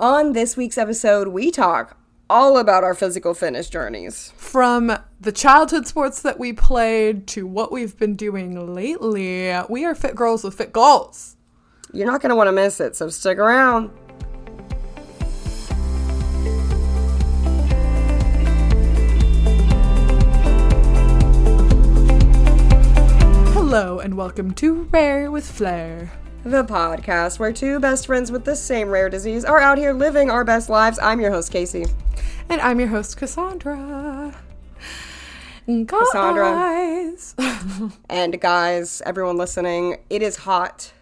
On this week's episode, we talk all about our physical fitness journeys. From the childhood sports that we played to what we've been doing lately, we are fit girls with fit goals. You're not going to want to miss it, so stick around. Hello and welcome to Rare with Flair, The podcast where two best friends with the same rare disease are out here living our best lives. I'm your host, Casey. and I'm your host, Cassandra. Cassandra. And guys, everyone listening, it is hot.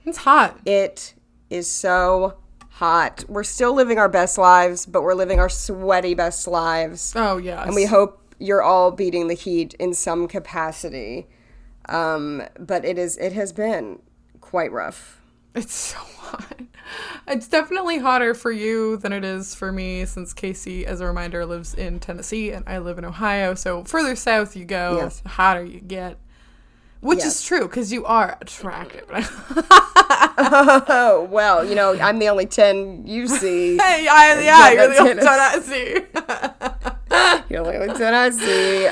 It's hot. It is so hot. We're still living our best lives, but we're living our sweaty best lives. Oh, yes. And we hope you're all beating the heat in some capacity. But it has been quite rough. It's so hot. It's definitely hotter for you than it is for me, since Casey, as a reminder, lives in Tennessee and I live in Ohio. So further south you go, Yes. the hotter you get. Which Yes. is true, because you are attractive. Oh, well, you know, I'm the only 10 you see. Hey, you're the only one I see. You're the only 10 I see.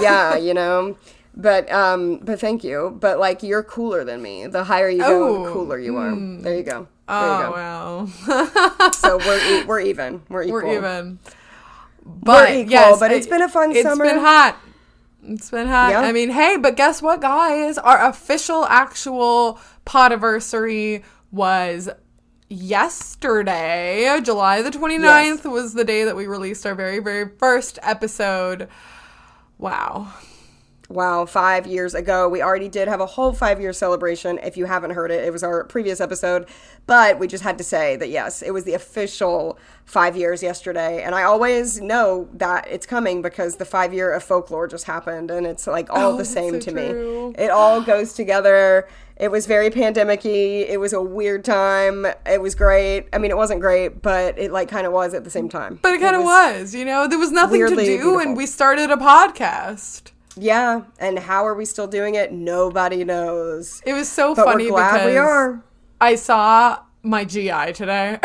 Yeah, you know. But thank you. But, like, you're cooler than me. The higher you go, the cooler you are. There you go. Wow. So we're even. We're equal. We're even. But, We're equal, yes, but it's been a fun summer. It's been hot. It's been hot. Yeah. I mean, hey, but guess what, guys? Our official, actual podiversary was yesterday. July the 29th was the day that we released our very, very first episode. Wow. Wow, 5 years ago. We already did have a whole 5-year celebration. If you haven't heard it, it was our previous episode. But we just had to say that, yes, it was the official 5 years yesterday. And I always know that it's coming because the 5 year of folklore just happened. And it's like all the same so to true. me. It all goes together. It was very pandemic-y. It was a weird time. It was great. I mean, it wasn't great, but it like kind of was at the same time. But it kind of was, you know? There was nothing to do, weirdly beautiful. and we started a podcast. Yeah, and how are we still doing it? Nobody knows. It was so But funny we're glad because we are. I saw my GI today.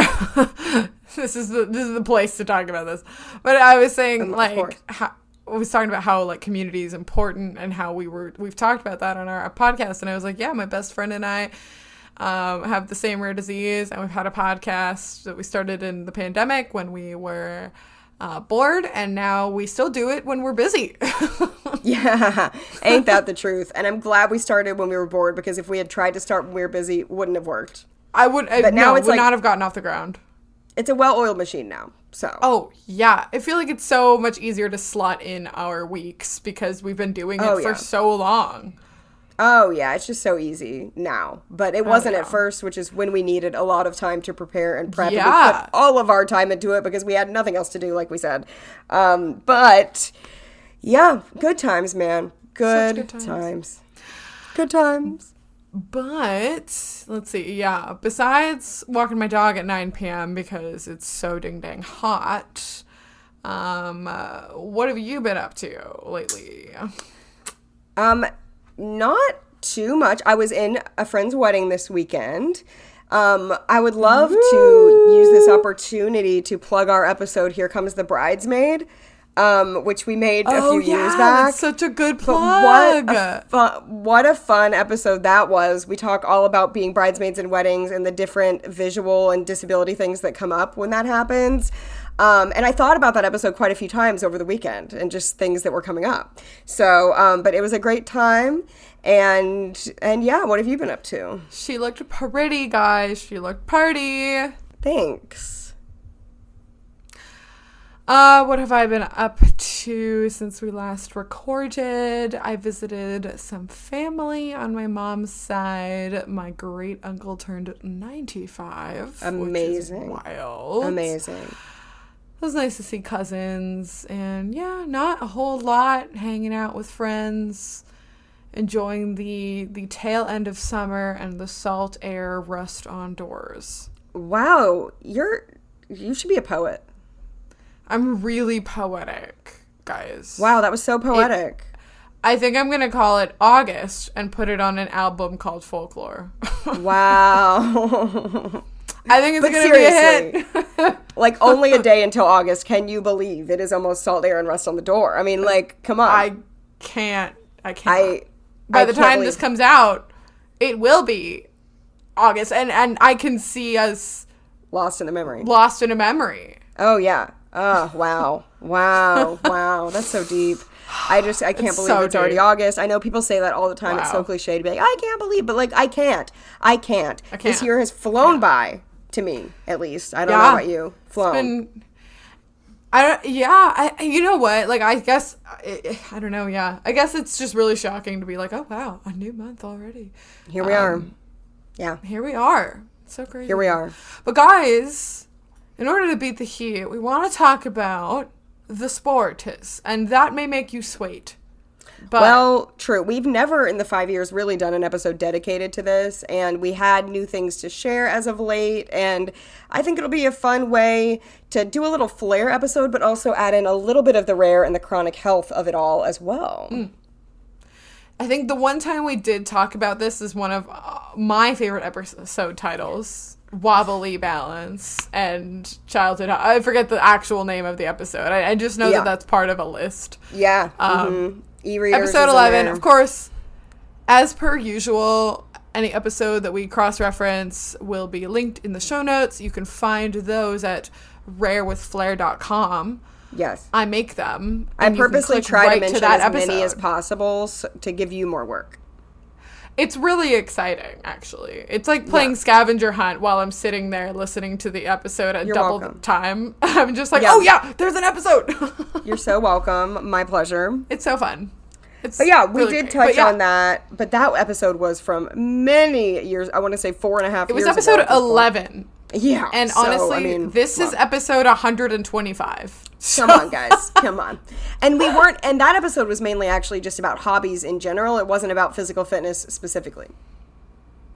This is the place to talk about this. But I was saying, like, I was talking about how, like, community is important and how we've talked about that on our podcast. And I was like, yeah, my best friend and I have the same rare disease. And we've had a podcast that we started in the pandemic when we were bored. And now we still do it when we're busy. Yeah, ain't that the truth? And I'm glad we started when we were bored, because if we had tried to start when we were busy, it wouldn't have worked. But now it's would like- not have gotten off the ground. It's a well-oiled machine now, so. Oh, yeah. I feel like it's so much easier to slot in our weeks because we've been doing it for so long. Oh, yeah, it's just so easy now. But it wasn't yeah. at first, which is when we needed a lot of time to prepare and prep. And we Yeah. put all of our time into it because we had nothing else to do, like we said. But, yeah, good times, man. Such Good good times. times. Good times. But, let's see, yeah. Besides walking my dog at 9 p.m. because it's so ding-dang hot, what have you been up to lately? Not too much. I was in a friend's wedding this weekend. I would love to use this opportunity to plug our episode, Here Comes the Bridesmaid, which we made a few years back. That's such a good But plug. what a fun episode that was. We talk all about being bridesmaids in weddings and the different visual and disability things that come up when that happens. And I thought about that episode quite a few times over the weekend and just things that were coming up. So, but it was a great time. And yeah, what have you been up to? She looked pretty, guys. She looked pretty. Thanks. What have I been up to since we last recorded? I visited some family on my mom's side. My great uncle turned 95. Amazing. Which is wild. Amazing. It was nice to see cousins, and yeah, not a whole lot, hanging out with friends, enjoying the tail end of summer and the salt air rust on doors. Wow, you should be a poet. I'm really poetic, guys. Wow, that was so poetic. I think I'm going to call it August and put it on an album called Folklore. Wow. I think it's But going to be a hit. Like, only a day until August. Can you believe it is almost Salt, Air, and Rust on the door? I mean, like, come on. I can't. By I the can't time believe- this comes out, it will be August. And I can see us lost in a memory. lost in a memory. Oh, yeah. Oh, wow. Wow. That's so deep. I can't believe so it's already deep. August. I know people say that all the time. It's so Wow. cliche to be like, I can't believe, but like, I can't. This year has flown by, to me, at least. I don't know about you. Flown. You know what? Like, I guess, I don't know. Yeah. I guess it's just really shocking to be like, oh, wow, a new month already. Here we are. Yeah. Here we are. It's so crazy. Here we are. But guys, in order to beat the heat, we want to talk about the sports, and that may make you sweat. But Well, true. We've never in the 5 years really done an episode dedicated to this, and we had new things to share as of late, and I think it'll be a fun way to do a little flair episode, but also add in a little bit of the rare and the chronic health of it all as well. I think the one time we did talk about this is one of my favorite episode titles, Wobbly Balance and Childhood. I forget the actual name of the episode. I just know that that's part of a list. Yeah. E-readers Episode is in 11, there. of course, as per usual, any episode that we cross-reference will be linked in the show notes. You can find those at rarewithflair.com. Yes. I make them. I and you can purposely click try right to mention that as many episode. as possible to give you more work. It's really exciting, actually. It's like playing scavenger hunt while I'm sitting there listening to the episode at You're double welcome. time. I'm just like, Yeah. oh yeah, there's an episode. You're so welcome. My pleasure. It's so fun. It's But yeah, we really did great. touch But yeah, on that. But that episode was from many years. I want to say 4.5 It was years episode ago at this point. 11. Yeah. And so, honestly, I mean, this is episode 125. Come on, guys. Come on. And that episode was mainly actually just about hobbies in general. It wasn't about physical fitness specifically.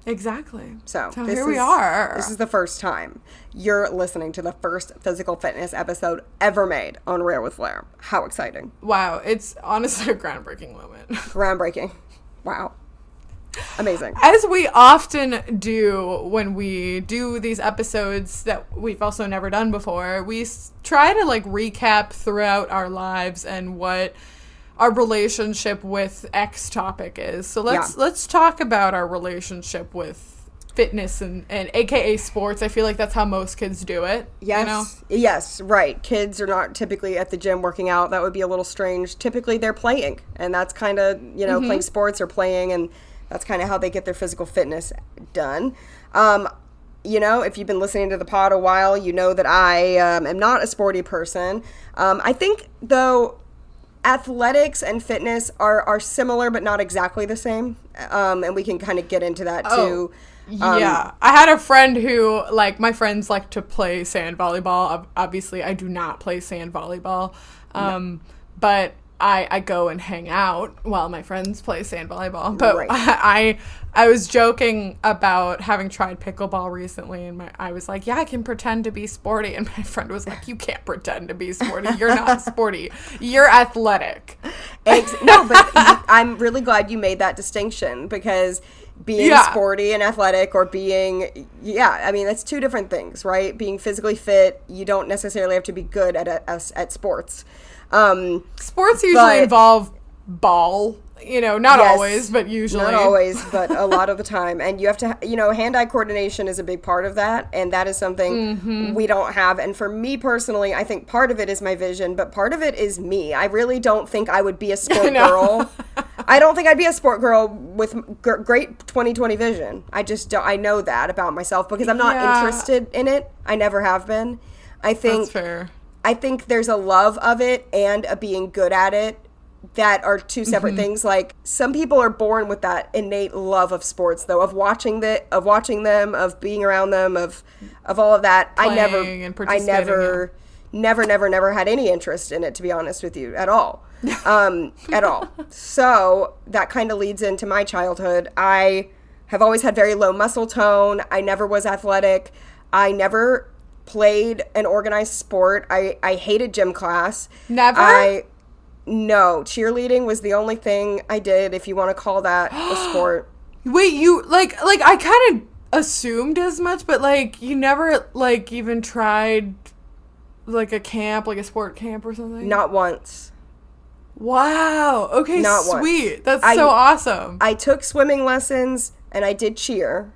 Exactly. So here we are. This is the first time you're listening to the first physical fitness episode ever made on Rare with Flair. How exciting. Wow. It's honestly a groundbreaking moment. Groundbreaking. Wow. Amazing. As we often do when we do these episodes that we've also never done before, we try to like recap throughout our lives and what our relationship with X topic is. So let's talk about our relationship with fitness and AKA sports. I feel like that's how most kids do it. Yes. You know? Yes, right. Kids are not typically at the gym working out. That would be a little strange. Typically they're playing, and that's kind of, playing sports or playing, and that's kind of how they get their physical fitness done. If you've been listening to the pod a while, you know that I am not a sporty person. I think, though, athletics and fitness are similar, but not exactly the same. And we can kind of get into that, too. Yeah. I had a friend who, like, my friends like to play sand volleyball. Obviously, I do not play sand volleyball. But I go and hang out while my friends play sand volleyball. But Right. I was joking about having tried pickleball recently, and I was like, yeah, I can pretend to be sporty. And my friend was like, you can't pretend to be sporty. You're not sporty. You're athletic. No, but I'm really glad you made that distinction, because being sporty and athletic, or being, that's two different things, right? Being physically fit, you don't necessarily have to be good at sports. Sports usually involve ball, not always, but usually. Not always, but a lot of the time. And you have to, hand-eye coordination is a big part of that, and that is something we don't have. And for me personally, I think part of it is my vision, but part of it is me. I really don't think I would be a sport girl. I don't think I'd be a sport girl with great 20/20 vision. I just don't. I know that about myself, because I'm not interested in it. I never have been. I think that's fair. I think there's a love of it and a being good at it that are two separate things. Like, some people are born with that innate love of sports, though, of watching them, of being around them, of all of that. Playing never had any interest in it, to be honest with you, at all. At all. So that kind of leads into my childhood. I have always had very low muscle tone. I never was athletic. I never played an organized sport. I hated gym class. Never? No, cheerleading was the only thing I did, if you want to call that a sport. Wait, you like I kind of assumed as much, but like you never like even tried like a camp, like a sport camp or something? Not once. Wow. Okay, Not sweet. once. That's so awesome. I took swimming lessons and I did cheer.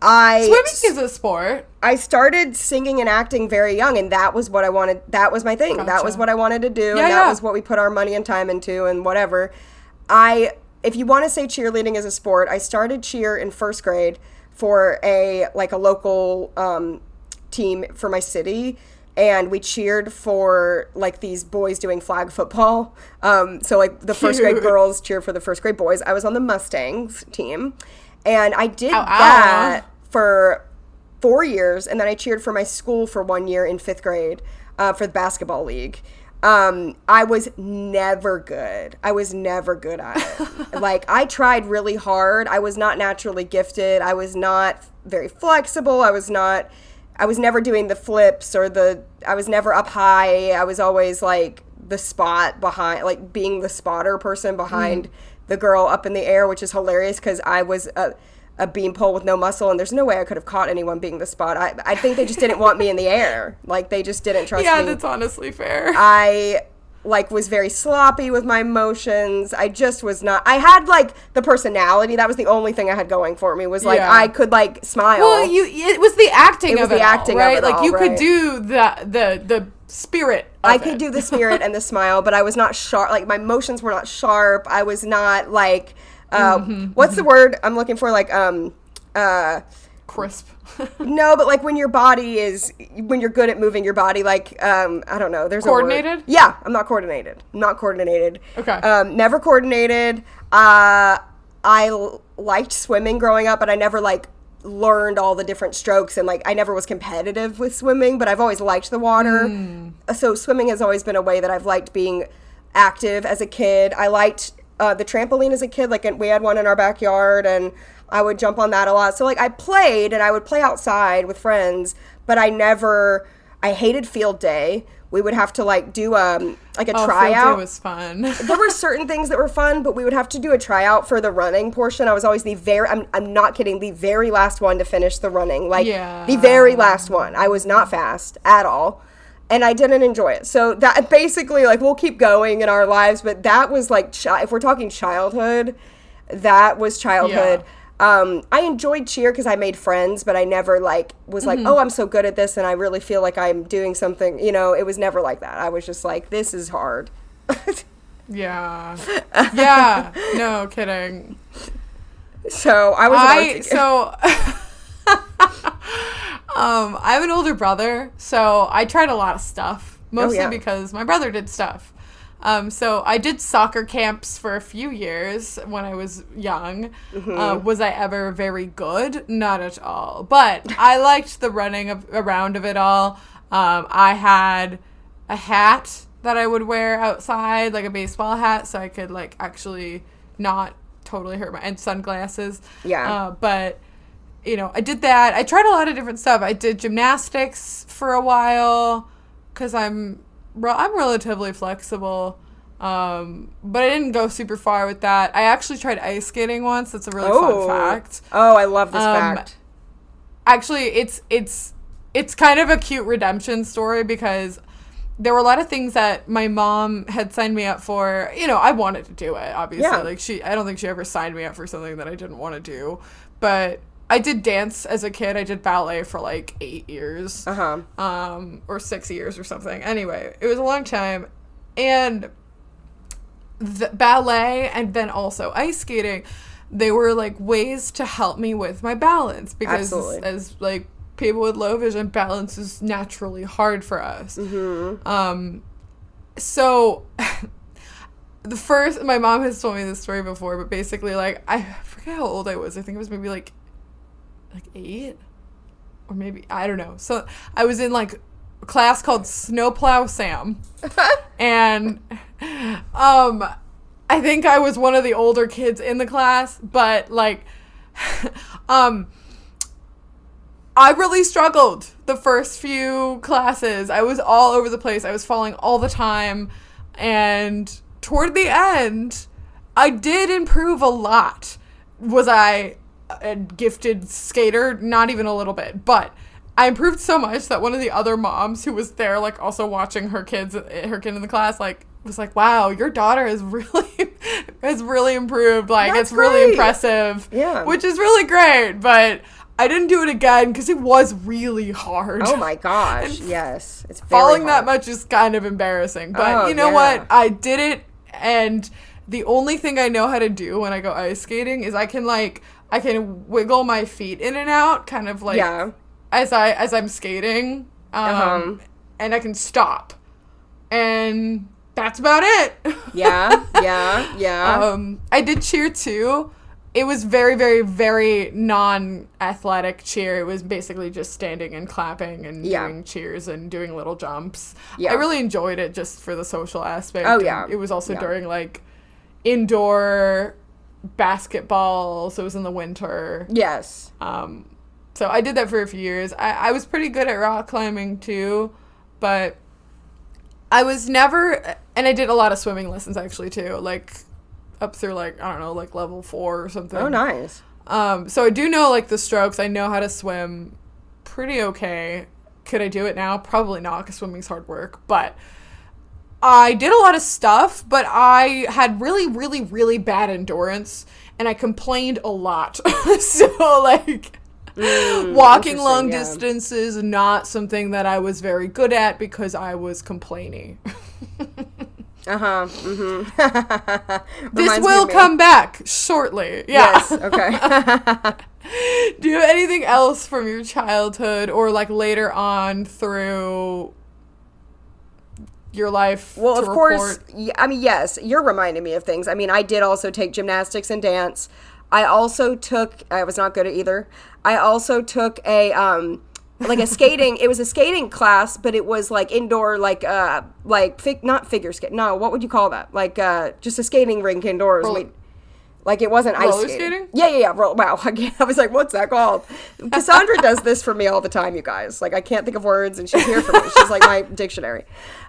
Swimming is a sport. I started singing and acting very young, and that was what I wanted. That was my thing. Gotcha. That was what I wanted to do, Yeah, and that yeah. was what we put our money and time into, and whatever. If you want to say cheerleading is a sport, I started cheer in first grade for a local team for my city, and we cheered for like these boys doing flag football. So like the first grade girls cheered for the first grade boys. I was on the Mustangs team, and I did that for 4 years, and then I cheered for my school for 1 year in fifth grade for the basketball league. I was never good. I was never good at it. Like, I tried really hard. I was not naturally gifted. I was not very flexible. I was never doing the flips I was never up high. I was always like the spot behind, like being the spotter person behind the girl up in the air, which is hilarious because I was a beanpole with no muscle, and there's no way I could have caught anyone being the spot. I think they just didn't want me in the air. Like, they just didn't trust me. Yeah, that's honestly fair. I was very sloppy with my motions. I just was not. I had the personality. That was the only thing I had going for me. Was I could smile. Well, it was the acting of it all, right? Like, you could do the spirit of I could do the spirit and the smile, but I was not sharp. Like, my motions were not sharp. I was not what's the word I'm looking for? Crisp. No, but when you're good at moving your body, I don't know. There's coordinated? A word. Yeah, I'm not coordinated. Okay. Never coordinated. I liked swimming growing up, but I never learned all the different strokes, and I never was competitive with swimming, but I've always liked the water. So swimming has always been a way that I've liked being active as a kid. I liked the trampoline as a kid. We had one in our backyard, and I would jump on that a lot. So I played, and I would play outside with friends, but I hated field day. We would have to do a tryout. Field day was fun. There were certain things that were fun, but we would have to do a tryout for the running portion. I was always I'm not kidding, the very last one to finish the running. The very last one. I was not fast at all, and I didn't enjoy it. So that basically, we'll keep going in our lives, but that was if we're talking childhood, that was childhood. Yeah. I enjoyed cheer because I made friends, but I never was oh, I'm so good at this and I really feel like I'm doing something. It was never like that. I was just this is hard. Yeah. Yeah. No kidding. So I have an older brother, so I tried a lot of stuff, mostly because my brother did stuff. So I did soccer camps for a few years when I was young. Was I ever very good? Not at all. But I liked the running around of it all. I had a hat that I would wear outside, like a baseball hat, so I could actually not totally hurt and sunglasses. Yeah. But I did that. I tried a lot of different stuff. I did gymnastics for a while because I'm relatively flexible, but I didn't go super far with that. I actually tried ice skating once. That's a really fun fact. Oh, I love this fact. Actually, it's kind of a cute redemption story because there were a lot of things that my mom had signed me up for. I wanted to do it, obviously. Yeah. I don't think she ever signed me up for something that I didn't want to do, but I did dance as a kid. I did ballet for 8 years. Or 6 years or something. Anyway, it was a long time. And the ballet and then also ice skating, they were ways to help me with my balance because as people with low vision, balance is naturally hard for us. So my mom has told me this story before, but basically I forget how old I was. I think it was maybe 8 or maybe I don't know. So I was in a class called Snowplow Sam, and I think I was one of the older kids in the class, but I really struggled the first few classes. I was all over the place. I was falling all the time, and toward the end, I did improve a lot. Was I a gifted skater, not even a little bit, but I improved so much that one of the other moms who was there, like, also watching her kid in the class, like, was like, wow, your daughter has really improved. Like, That's it's really great. impressive. Yeah. Which is really great. But I didn't do it again because it was really hard. Oh my gosh. Yes. It's very Falling hard. that much is kind of embarrassing. But Oh, you know yeah. what? I did it, and the only thing I know how to do when I go ice skating is I can wiggle my feet in and out, kind of like Yeah. as I'm skating, and I can stop, and that's about it. Yeah. Yeah. I did cheer too. It was very, very, very non-athletic cheer. It was basically just standing and clapping and doing cheers and doing little jumps. Yeah. I really enjoyed it just for the social aspect. Oh, yeah. And it was also during like indoor basketball, so it was in the winter. Yes. So I did that for a few years. I was pretty good at rock climbing too, but I was never, and I did a lot of swimming lessons actually too, like up through like, I don't know, like level 4 or something. Oh, nice. So I do know like the strokes. I know how to swim pretty okay. Could I do it now? Probably not, because swimming's hard work, but I did a lot of stuff, but I had really, really, really bad endurance, and I complained a lot. So like walking long distances, not something that I was very good at because I was complaining. This will come back shortly. Yeah. Yes. Okay. Do you have anything else from your childhood or like later on through your life? Well, to of course. report? I mean, yes, you're reminding me of things. I mean, I did also take gymnastics and dance. I was not good at either. I also took a skating, it was a skating class, but it was like indoor, not figure skate. No, what would you call that? Like, just a skating rink indoors. Like it wasn't ice skating. Yeah. Wow. I was like, what's that called? Cassandra does this for me all the time, you guys. Like, I can't think of words, and she's here for me. She's like my dictionary.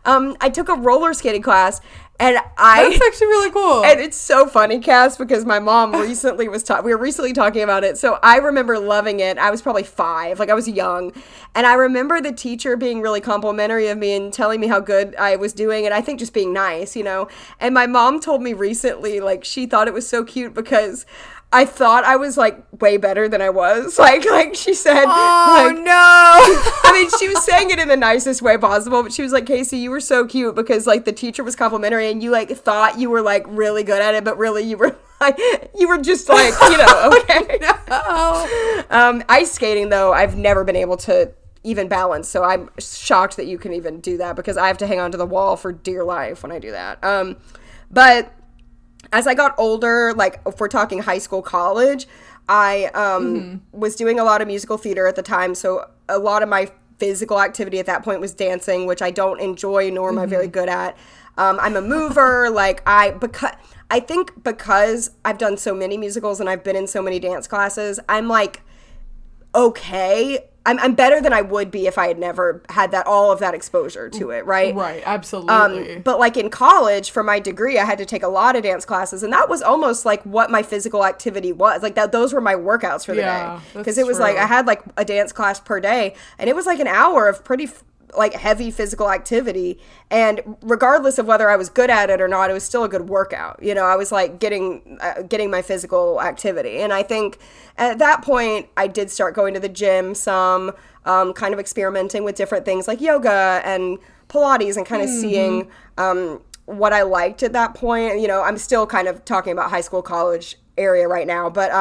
I took a roller skating class, and That's actually really cool. And it's so funny, Cass, because my mom recently we were recently talking about it. So I remember loving it. I was probably 5, like I was young. And I remember the teacher being really complimentary of me and telling me how good I was doing. And I think just being nice, you know. And my mom told me recently, like, she thought it was so cute because I thought I was like way better than I was. Like she said, oh no. I mean, she was saying it in the nicest way possible, but she was like, Casey, you were so cute because like the teacher was complimentary and you like thought you were like really good at it, but really you were just like, you know, okay. No. Ice skating though, I've never been able to even balance, so I'm shocked that you can even do that because I have to hang onto the wall for dear life when I do that. But as I got older, like if we're talking high school, college, I was doing a lot of musical theater at the time. So a lot of my physical activity at that point was dancing, which I don't enjoy nor am I very good at. I'm a mover. I think because I've done so many musicals and I've been in so many dance classes, I'm like, okay. I'm better than I would be if I had never had all of that exposure to it, right? Right, absolutely. But like in college, for my degree, I had to take a lot of dance classes, and that was almost like what my physical activity was. Like those were my workouts for the day. Because it was like I had like a dance class per day, and it was like an hour of pretty like heavy physical activity, and regardless of whether I was good at it or not, it was still a good workout. You know, I was like getting my physical activity, and I think at that point I did start going to the gym some, kind of experimenting with different things like yoga and Pilates, and kind of seeing what I liked at that point. You know, I'm still kind of talking about high school, college area right now, but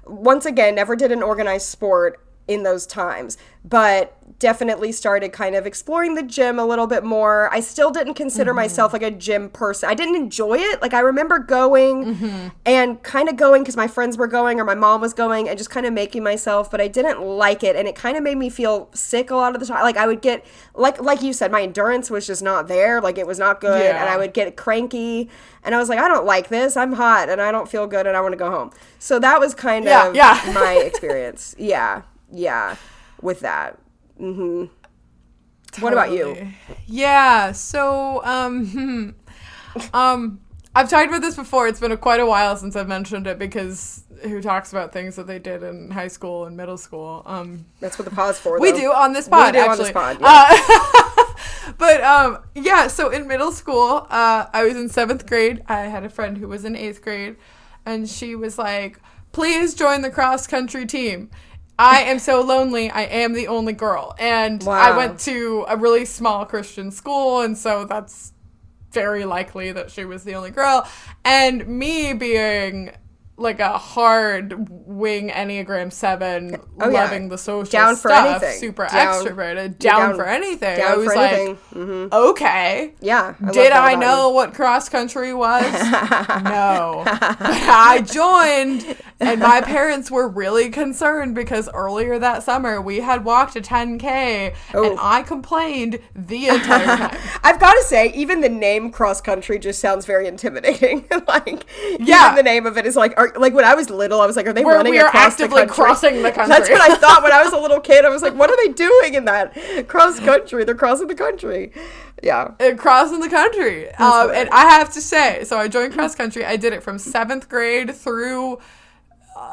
once again, never did an organized sport in those times, but definitely started kind of exploring the gym a little bit more. I still didn't consider myself like a gym person. I didn't enjoy it. Like I remember going and kind of going because my friends were going or my mom was going and just kind of making myself, but I didn't like it, and it kind of made me feel sick a lot of the time. Like I would get like you said, my endurance was just not there. Like it was not good, and I would get cranky, and I was like, I don't like this. I'm hot and I don't feel good and I want to go home. So that was kind of my experience. Yeah, with that. Totally. What about you? Yeah, so I've talked about this before. It's been quite a while since I've mentioned it because who talks about things that they did in high school and middle school. That's what the pod's for, though. We do on this pod, We do actually. on this pod, yeah. But, yeah, so in middle school, I was in 7th grade. I had a friend who was in 8th grade, and she was like, please join the cross-country team. I am so lonely. I am the only girl. And Wow. I went to a really small Christian school, and so that's very likely that she was the only girl. And me being like a hard wing Enneagram 7, Oh, yeah. loving the social Down for stuff, anything. super Down- extroverted, down- down for anything. down I was for like, anything. okay. Yeah. love Did that I about know you. what cross country was? No. But I joined, and my parents were really concerned because earlier that summer we had walked a 10K, Oh. and I complained the entire time. I've got to say, even the name cross country just sounds very intimidating. Like, Yeah. even the name of it is like, like when I was little, I was like, are they Where running we are across the actively country? crossing the country. That's what I thought when I was a little kid. I was like, what are they doing in that cross country? They're crossing the country. Yeah. Crossing the country. And I have to say, so I joined cross country. I did it from 7th grade through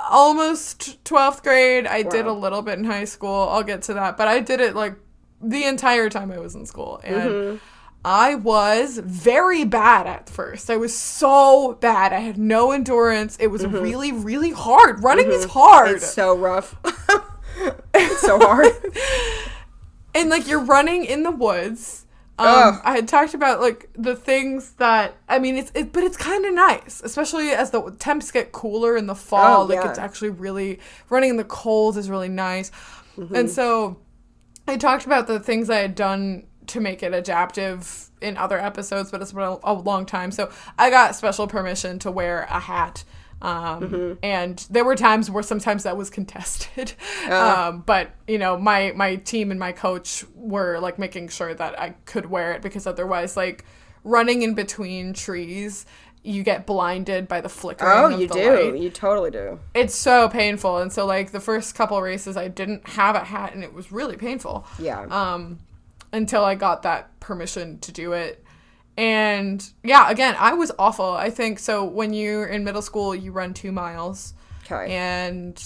almost 12th grade. I did a little bit in high school. I'll get to that. But I did it like the entire time I was in school. And I was very bad at first. I was so bad. I had no endurance. It was really, really hard. Running is hard. It's so rough. It's so hard. And like you're running in the woods. Ugh. I had talked about like the things that I mean but it's kind of nice, especially as the temps get cooler in the fall. Oh, like yeah. it's actually really running in the cold is really nice. And so I talked about the things I had done to make it adaptive in other episodes, but it's been a long time. So I got special permission to wear a hat. And there were times where sometimes that was contested. But, you know, my team and my coach were, like, making sure that I could wear it because otherwise, like, running in between trees, you get blinded by the flickering of you the do. light. You totally do. It's so painful. And so, like, the first couple races, I didn't have a hat, and it was really painful. Yeah. Until I got that permission to do it. And yeah, again, I was awful. I think so when you're in middle school, you run 2 miles. Okay. And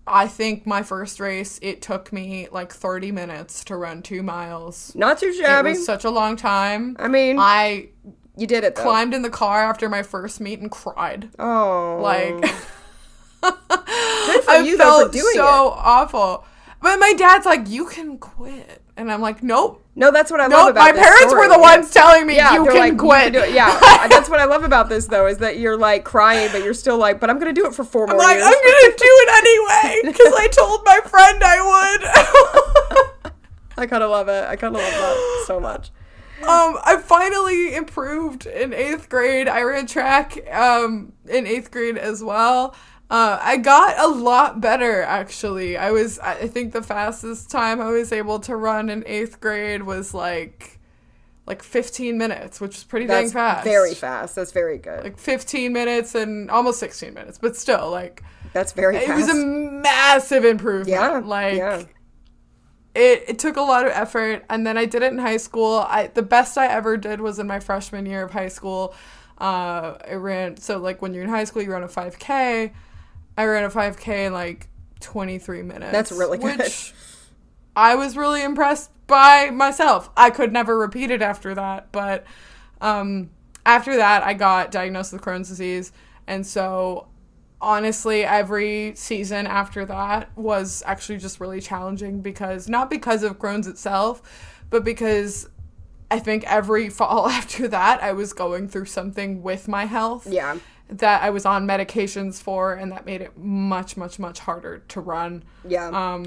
I think my first race, it took me like 30 minutes to run 2 miles. Not too It shabby. was such a long time. I mean, I you did it, though. climbed in the car after my first meet and cried. Oh. Like, good for I you, though, felt for doing so it. awful. But my dad's like, you can quit. And I'm like, nope. No, that's what I love Nope, about my this parents story. were the ones telling me Yeah, you they're can like, quit. You can do it. Yeah, that's what I love about this, though, is that you're, like, crying, but you're still like, but I'm going to do it for 4 more I'm like, years. I'm gonna do it anyway because I told my friend I would. I kind of love it. I kind of love that so much. I finally improved in 8th grade. I ran track in 8th grade as well. I got a lot better, actually. I think the fastest time I was able to run in 8th grade was like 15 minutes, which is pretty dang fast. Very fast. That's very good. Like 15 minutes and almost 16 minutes, but still, like, That's very fast. it was a massive improvement. Yeah, Like, yeah. it took a lot of effort, and then I did it in high school. The best I ever did was in my freshman year of high school. I ran, so like when you're in high school, you run a 5K. I ran a 5K in like 23 minutes. That's really good. Which I was really impressed by myself. I could never repeat it after that, but after that, I got diagnosed with Crohn's disease, and so honestly, every season after that was actually just really challenging not because of Crohn's itself, but because I think every fall after that, I was going through something with my health. Yeah. That I was on medications for, and that made it much, much, much harder to run. Yeah.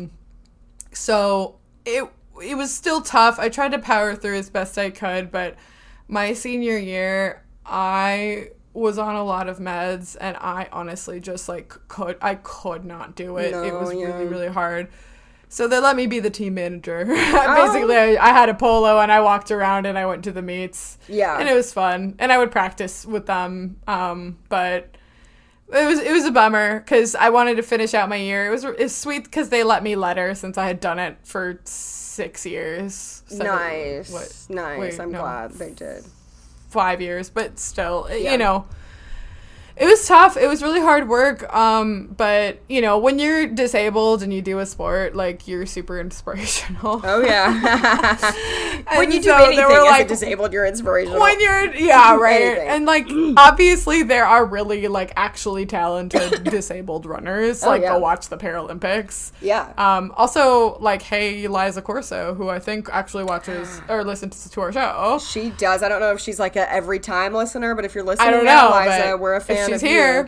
So it was still tough. I tried to power through as best I could, but my senior year, I was on a lot of meds, and I honestly just could not do it. No, it was yeah. really, really hard. So they let me be the team manager. Basically, I had a polo, and I walked around, and I went to the meets. Yeah. And it was fun, and I would practice with them. But it was a bummer because I wanted to finish out my year. It was sweet because they let me letter since I had done it for 6 years. Nice. I'm glad they did. 5 years, but still, Yeah. you know, It was tough. It was really hard work. But you know, when you're disabled and you do a sport, like, you're super inspirational. Oh yeah. When you do so anything as like, a disabled, you're inspirational. when you're, yeah, right. Anything. And like, obviously there are really like actually talented disabled runners. Like, yeah. go watch the Paralympics. Yeah. Also, like, hey, Liza Corso, who I think actually watches or listens to our show. She does. I don't know if she's like a every time listener, but if you're listening, I don't know, Liza, but we're a fan if she's of here.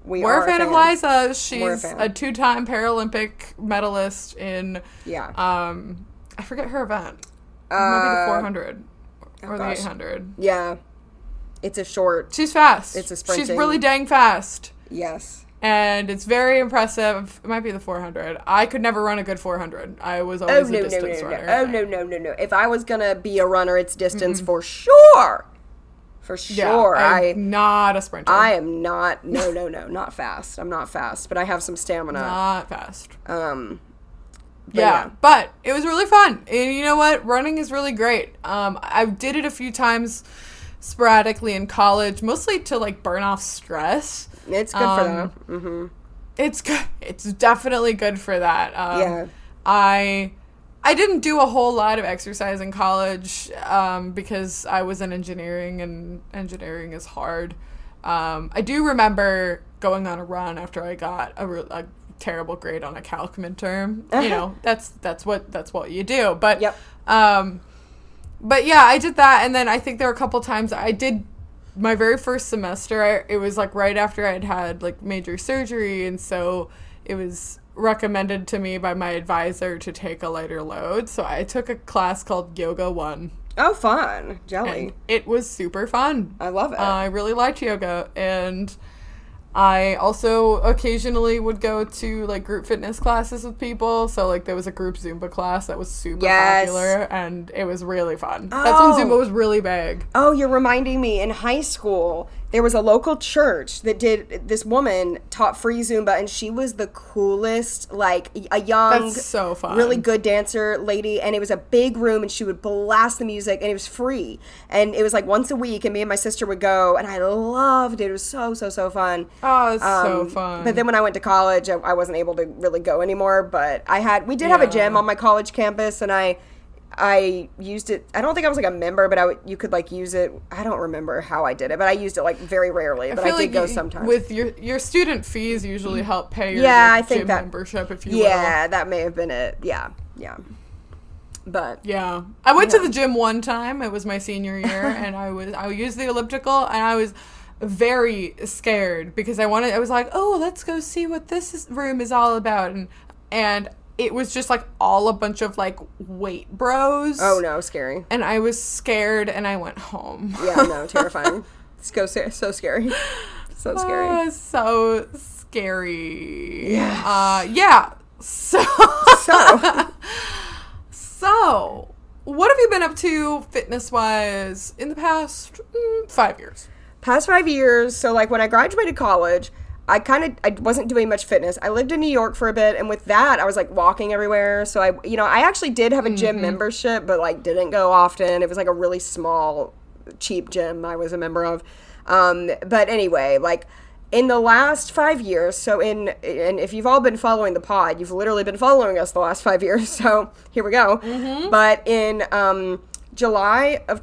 You. We're a fan of Liza. She's We're a fan. a 2-time Paralympic medalist in, Yeah. I forget her event. It might be the 400 or the gosh. 800. Yeah. It's a short. She's fast. It's a sprinting. She's really dang fast. Yes. And it's very impressive. It might be the 400. I could never run a good 400. I was always a distance runner. Oh, no. If I was going to be a runner, it's distance for sure. For sure. Yeah, I'm not a sprinter. I am not. No, not fast. I'm not fast, but I have some stamina. Not fast. Yeah. But it was really fun. And you know what? Running is really great. I did it a few times sporadically in college, mostly to like burn off stress. It's good for that. Mm-hmm. It's good. It's definitely good for that. Yeah. I didn't do a whole lot of exercise in college because I was in engineering, and engineering is hard. I do remember going on a run after I got a terrible grade on a calc midterm. You know, that's what you do. But Yep. But yeah, I did that, and then I think there were a couple times I did my very first semester. It was like right after I'd had like major surgery, and so it was recommended to me by my advisor to take a lighter load. So I took a class called Yoga 1. Oh, fun. Jelly. And it was super fun. I love it. I really liked yoga, and I also occasionally would go to like group fitness classes with people. So like there was a group Zumba class that was super popular, and it was really fun. That's when Zumba was really big. Oh, you're reminding me. In high school, there was a local church that this woman taught free Zumba, and she was the coolest, like a young, That's so fun. really good dancer lady. And it was a big room, and she would blast the music, and it was free. And it was like once a week, and me and my sister would go, and I loved it. It was so fun. Oh, it's so fun. But then when I went to college, I wasn't able to really go anymore. But we did have a gym on my college campus, and I used it. I don't think I was like a member, but you could like use it. I don't remember how I did it, but I used it like very rarely. But I did go sometimes. With your student fees usually help pay your I think gym that membership, if you will. Yeah, that may have been it. Yeah. But yeah, I went to the gym one time. It was my senior year, and I used the elliptical, and I was very scared because I was like, oh, let's go see what this room is all about, and it was just like all a bunch of like weight bros. Oh no, scary. And I was scared, and I went home. Yeah, no, terrifying. So scary. So scary. So scary. Yes. Yeah. So what have you been up to fitness-wise in the past 5 years? Past 5 years. So like when I graduated college, I wasn't doing much fitness. I lived in New York for a bit, and with that, I was like walking everywhere. So I actually did have a gym membership, but like didn't go often. It was like a really small, cheap gym I was a member of. But anyway, like in the last 5 years, and if you've all been following the pod, you've literally been following us the last 5 years. So here we go. But in July of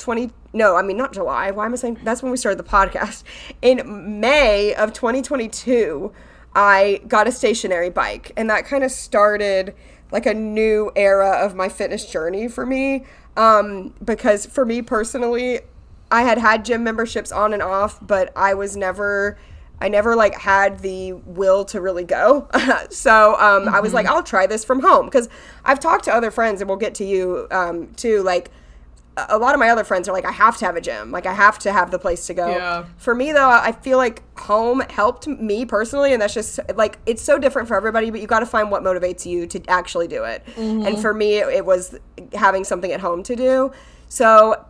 not July. Why am I saying? That's when we started the podcast. In May of 2022, I got a stationary bike, and that kind of started like a new era of my fitness journey for me. Because for me personally, I had gym memberships on and off, but I never like had the will to really go. So I was like, I'll try this from home, because I've talked to other friends, and we'll get to you too. Like a lot of my other friends are like, I have to have a gym. Like I have to have the place to go. Yeah. For me though, I feel like home helped me personally, and that's just like, it's so different for everybody, but you got to find what motivates you to actually do it. And for me, it was having something at home to do. So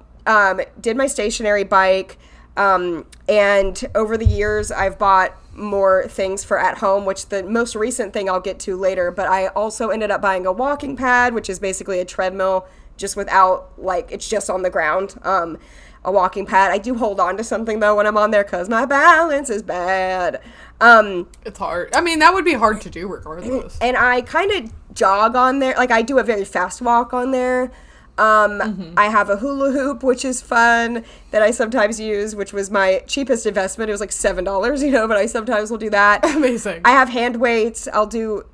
did my stationary bike. And over the years, I've bought more things for at home, which the most recent thing I'll get to later, but I also ended up buying a walking pad, which is basically a treadmill, just without, like, it's just on the ground. a walking pad. I do hold on to something though when I'm on there because my balance is bad. It's hard. I mean, that would be hard to do regardless. And I kind of jog on there. Like I do a very fast walk on there. I have a hula hoop, which is fun, that I sometimes use, which was my cheapest investment. It was like $7, but I sometimes will do that. Amazing. I have hand weights. I'll do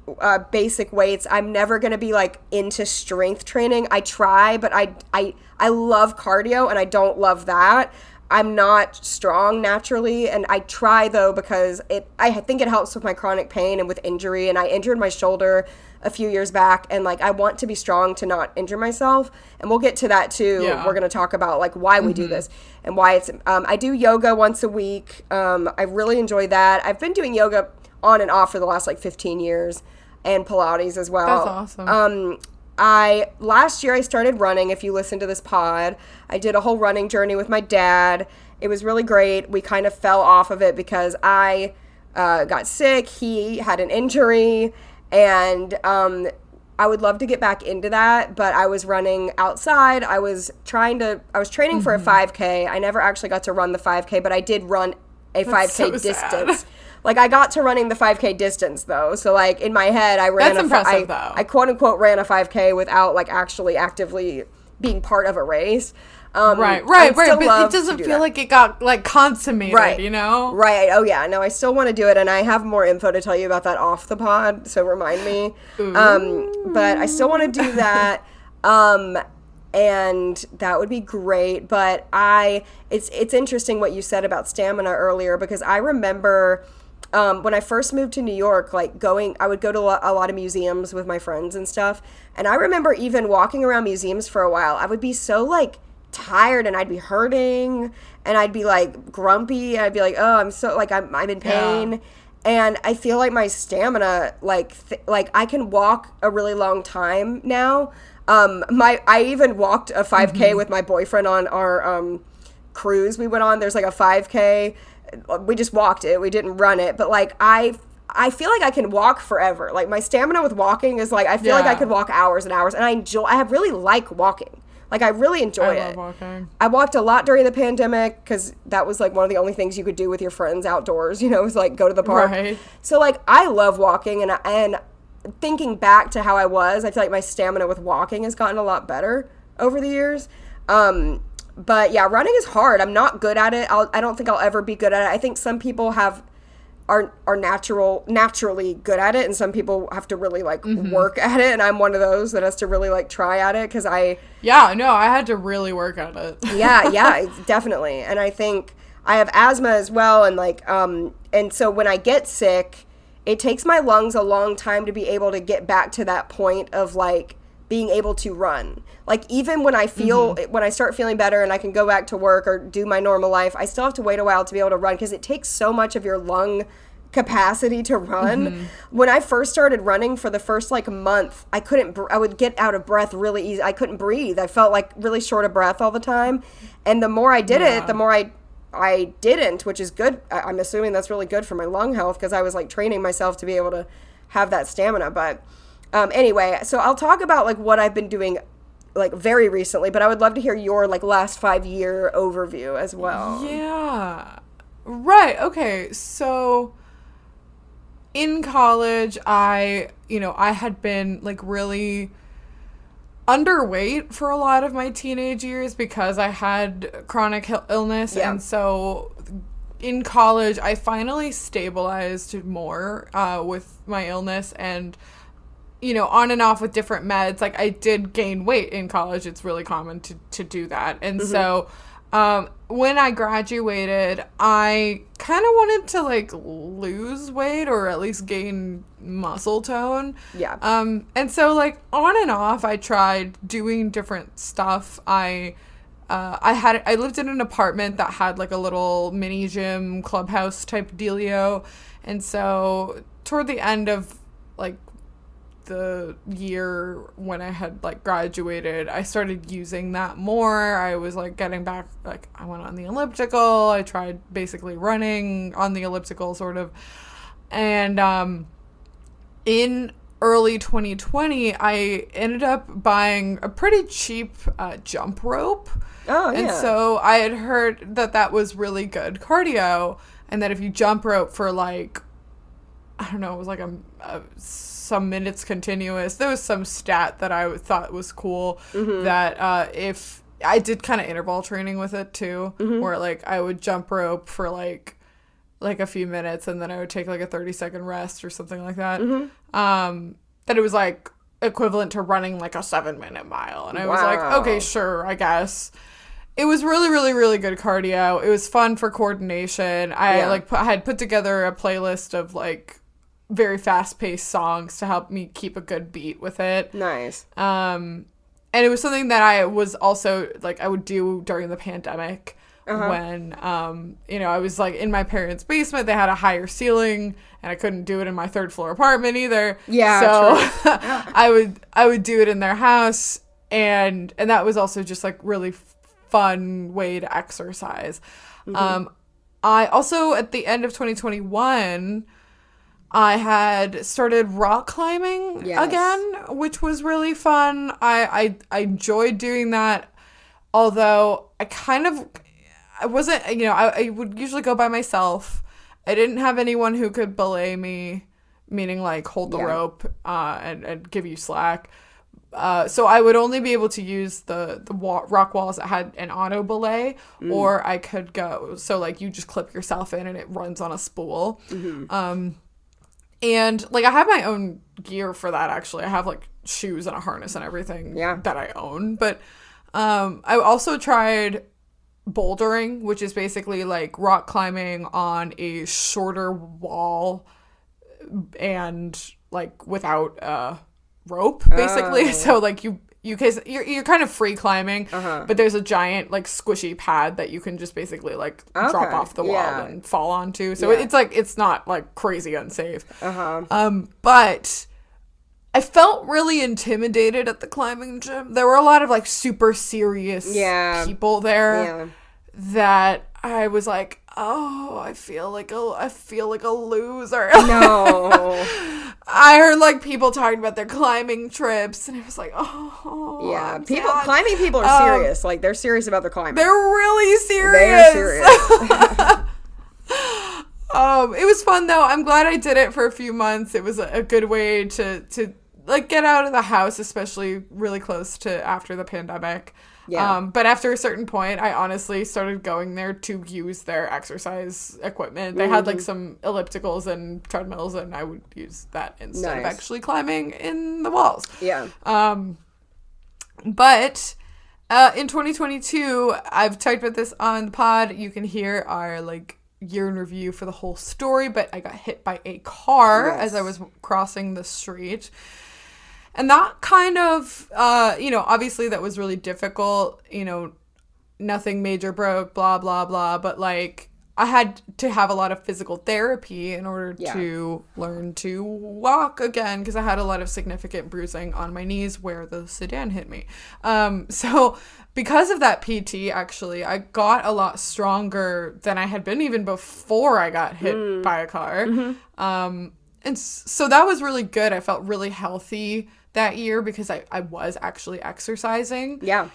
basic weights. I'm never going to be like into strength training. I try, but I love cardio and I don't love that. I'm not strong naturally, and I try though because I think it helps with my chronic pain and with injury, and I injured my shoulder a few years back, and like I want to be strong to not injure myself, and we'll get to that too. Yeah. We're going to talk about like why we do this and why it's I do yoga once a week. I really enjoy that. I've been doing yoga on and off for the last like 15 years, and Pilates as well. That's awesome. Last year I started running. If you listen to this pod, I did a whole running journey with my dad. It was really great. We kind of fell off of it because I got sick. He had an injury, and I would love to get back into that, but I was running outside. I was training for a 5K. I never actually got to run the 5K, but I did run a 5K distance. Like, I got to running the 5K distance, though. So, like, in my head, I ran That's impressive, though. I quote-unquote ran a 5K without, like, actually actively being part of a race. Right. But it doesn't feel like it got, like, consummated, right. You know? Right. Oh, yeah. No, I still want to do it, and I have more info to tell you about that off the pod, so remind me. But I still want to do that. And that would be great. But it's interesting what you said about stamina earlier, because I remember when I first moved to New York, like I would go to a lot of museums with my friends and stuff. And I remember even walking around museums for a while, I would be so like tired, and I'd be hurting, and I'd be like grumpy. I'd be like, oh, I'm so like, I'm in pain. Yeah. And I feel like my stamina, like I can walk a really long time now. I even walked a 5K with my boyfriend on our cruise we went on. There's like a 5K. We just walked it. We didn't run it. But like I feel like I can walk forever. Like my stamina with walking is like I feel like I could walk hours and hours, and I really like walking. Like I really enjoy it. I love walking. I walked a lot during the pandemic because that was like one of the only things you could do with your friends outdoors. You know, was like go to the park. Right. So like I love walking, and thinking back to how I was, I feel like my stamina with walking has gotten a lot better over the years. But yeah, running is hard. I'm not good at it. I don't think I'll ever be good at it. I think some people are naturally good at it, and some people have to really like work at it. And I'm one of those that has to really like try at it because I had to really work at it. yeah, definitely. And I think I have asthma as well, and like and so when I get sick, it takes my lungs a long time to be able to get back to that point of like being able to run. Like even when I feel, when I start feeling better and I can go back to work or do my normal life, I still have to wait a while to be able to run because it takes so much of your lung capacity to run. When I first started running for the first like month, I would get out of breath really easy. I couldn't breathe. I felt like really short of breath all the time. And the more I did it, the more I didn't, which is good. I'm assuming that's really good for my lung health because I was like training myself to be able to have that stamina. But anyway, so I'll talk about like what I've been doing like very recently, but I would love to hear your like last 5-year overview as well. Yeah. Right. Okay. So in college, I had been like really underweight for a lot of my teenage years because I had chronic illness. Yeah. And so in college, I finally stabilized more with my illness, and on and off with different meds. Like I did gain weight in college. It's really common to do that. And so when I graduated, I kind of wanted to like lose weight or at least gain muscle tone. Yeah. And so like on and off, I tried doing different stuff. I lived in an apartment that had like a little mini gym clubhouse type dealio. And so toward the end of like the year when I had like graduated, I started using that more. I was like getting back, like I went on the elliptical. I tried basically running on the elliptical sort of. And in early 2020, I ended up buying a pretty cheap jump rope. Oh, yeah. And so I had heard that was really good cardio, and that if you jump rope for like, I don't know, it was like some minutes continuous. There was some stat that I thought was cool, that if I did kind of interval training with it too, where like I would jump rope for like a few minutes, and then I would take like a 30-second rest or something like that. That it was like equivalent to running like a 7-minute mile. And I was like, okay, sure, I guess. It was really, really, really good cardio. It was fun for coordination. I had put together a playlist of like very fast-paced songs to help me keep a good beat with it. Nice. And it was something that I was also like I would do during the pandemic when I was like in my parents' basement. They had a higher ceiling, and I couldn't do it in my 3rd floor apartment either. Yeah. So I would do it in their house, and that was also just like really fun way to exercise. I also, at the end of 2021, I had started rock climbing again, which was really fun. I enjoyed doing that, although I wasn't, I would usually go by myself. I didn't have anyone who could belay me, meaning like hold the rope and give you slack. So I would only be able to use the rock walls that had an auto belay, or I could go. So like you just clip yourself in and it runs on a spool. And like I have my own gear for that, actually. I have like shoes and a harness and everything that I own. But I also tried bouldering, which is basically like rock climbing on a shorter wall and like without a rope, basically. So like you're kind of free climbing, but there's a giant like squishy pad that you can just basically like drop off the wall and fall onto. So it's not like crazy unsafe. But I felt really intimidated at the climbing gym. There were a lot of like super serious people there that I was like, oh, I feel like a loser. No. I heard like people talking about their climbing trips, and I was like, oh, yeah. I'm Climbing sad. people are serious. Like they're serious about their climbing. They're really serious. They're serious. It was fun though. I'm glad I did it for a few months. It was a good way to like get out of the house, especially really close to after the pandemic. Yeah. But after a certain point, I honestly started going there to use their exercise equipment. They had like some ellipticals and treadmills, and I would use that instead of actually climbing in the walls. Yeah. But in 2022, I've talked about this on the pod. You can hear our like year in review for the whole story, but I got hit by a car as I was crossing the street. And that kind of, obviously that was really difficult, nothing major broke, blah, blah, blah. But like I had to have a lot of physical therapy in order to learn to walk again, because I had a lot of significant bruising on my knees where the sedan hit me. So because of that PT, actually, I got a lot stronger than I had been even before I got hit by a car. And so that was really good. I felt really healthy that year because I was actually exercising. Yeah.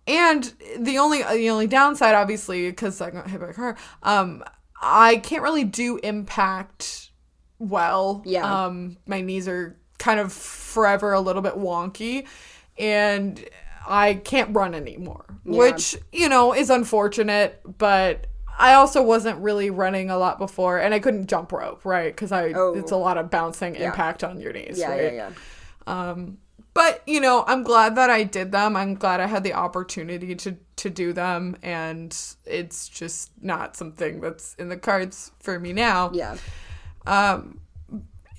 And the only downside, obviously, because I got hit by a car, I can't really do impact well. Yeah. My knees are kind of forever a little bit wonky, and I can't run anymore, which, is unfortunate, but I also wasn't really running a lot before, and I couldn't jump rope, right? Because it's a lot of bouncing impact on your knees, right? Yeah. But, I'm glad that I did them. I'm glad I had the opportunity to do them, and it's just not something that's in the cards for me now. Yeah. And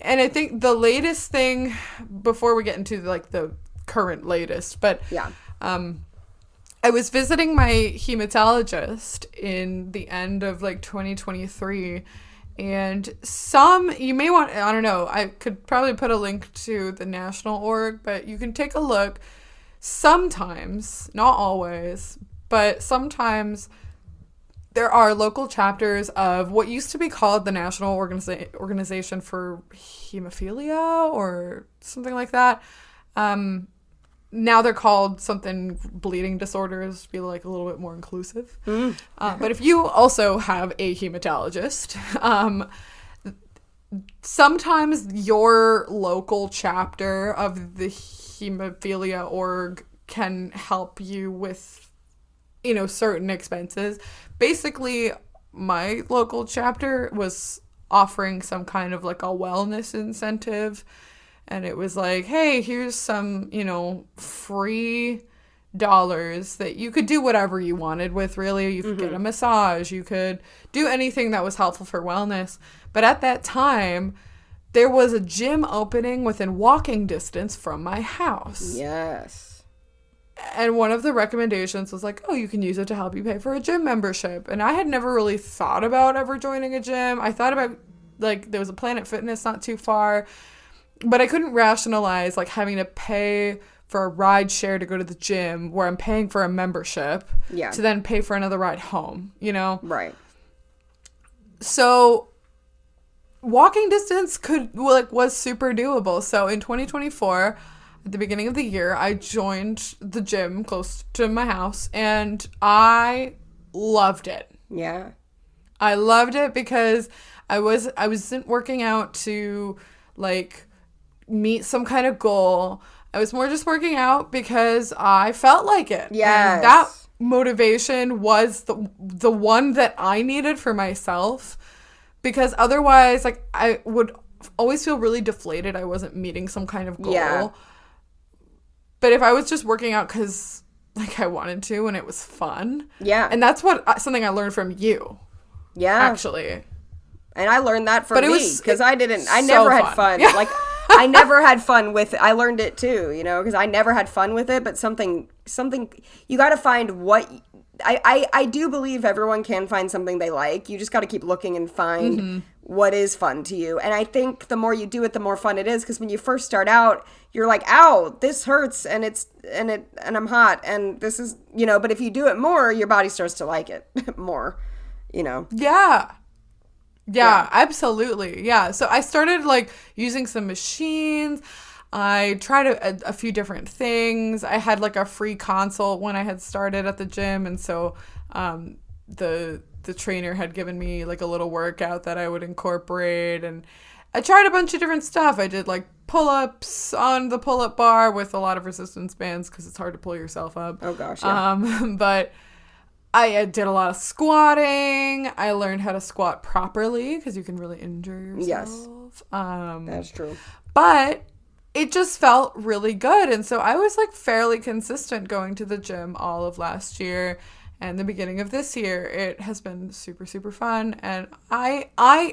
I think the latest thing, before we get into like the current latest, but I was visiting my hematologist in the end of like 2023, and you may want, I don't know, I could probably put a link to the national org, but you can take a look. Sometimes, not always, but sometimes there are local chapters of what used to be called the National Organization for Hemophilia or something like that. Now they're called something bleeding disorders, be like a little bit more inclusive. But if you also have a hematologist, sometimes your local chapter of the hemophilia org can help you with, certain expenses. Basically, my local chapter was offering some kind of like a wellness incentive. And it was like, hey, here's some, free dollars that you could do whatever you wanted with, really. You could get a massage. You could do anything that was helpful for wellness. But at that time, there was a gym opening within walking distance from my house. Yes. And one of the recommendations was like, oh, you can use it to help you pay for a gym membership. And I had never really thought about ever joining a gym. I thought about, like, there was a Planet Fitness not too far. But I couldn't rationalize, like, having to pay for a ride share to go to the gym where I'm paying for a membership to then pay for another ride home, Right. So walking distance was super doable. So in 2024, at the beginning of the year, I joined the gym close to my house, and I loved it. Yeah. I loved it because I wasn't working out to, like, meet some kind of goal. I was more just working out because I felt like it. Yes. And that motivation was the one that I needed for myself, because otherwise, like, I would always feel really deflated. I wasn't meeting some kind of goal. Yeah. But if I was just working out because, like, I wanted to and it was fun. Yeah. And that's something I learned from you. Yeah. Actually. And I learned that from me because I so never had fun. Yeah. Like, I never had fun with it. I learned it too, because I never had fun with it, but something, you got to find what, I do believe everyone can find something they like. You just got to keep looking and find what is fun to you. And I think the more you do it, the more fun it is. Because when you first start out, you're like, ow, this hurts and I'm hot and this is, but if you do it more, your body starts to like it more, Yeah, absolutely. Yeah. So I started, like, using some machines. I tried a few different things. I had, like, a free consult when I had started at the gym. And so the trainer had given me, like, a little workout that I would incorporate. And I tried a bunch of different stuff. I did, like, pull-ups on the pull-up bar with a lot of resistance bands because it's hard to pull yourself up. Oh, gosh, yeah. But I did a lot of squatting. I learned how to squat properly because you can really injure yourself. Yes. That's true. But it just felt really good. And so I was, like, fairly consistent going to the gym all of last year and the beginning of this year. It has been super, super fun. And I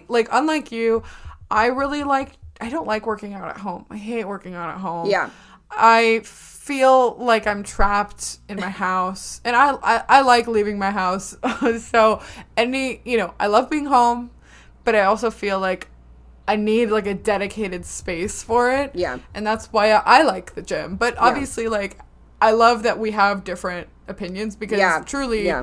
like, unlike you, I don't like working out at home. I hate working out at home. Yeah. I feel like I'm trapped in my house, and I like leaving my house. So I love being home, but I also feel like I need, like, a dedicated space for it. Yeah. And that's why I like the gym. But obviously, like, I love that we have different opinions because truly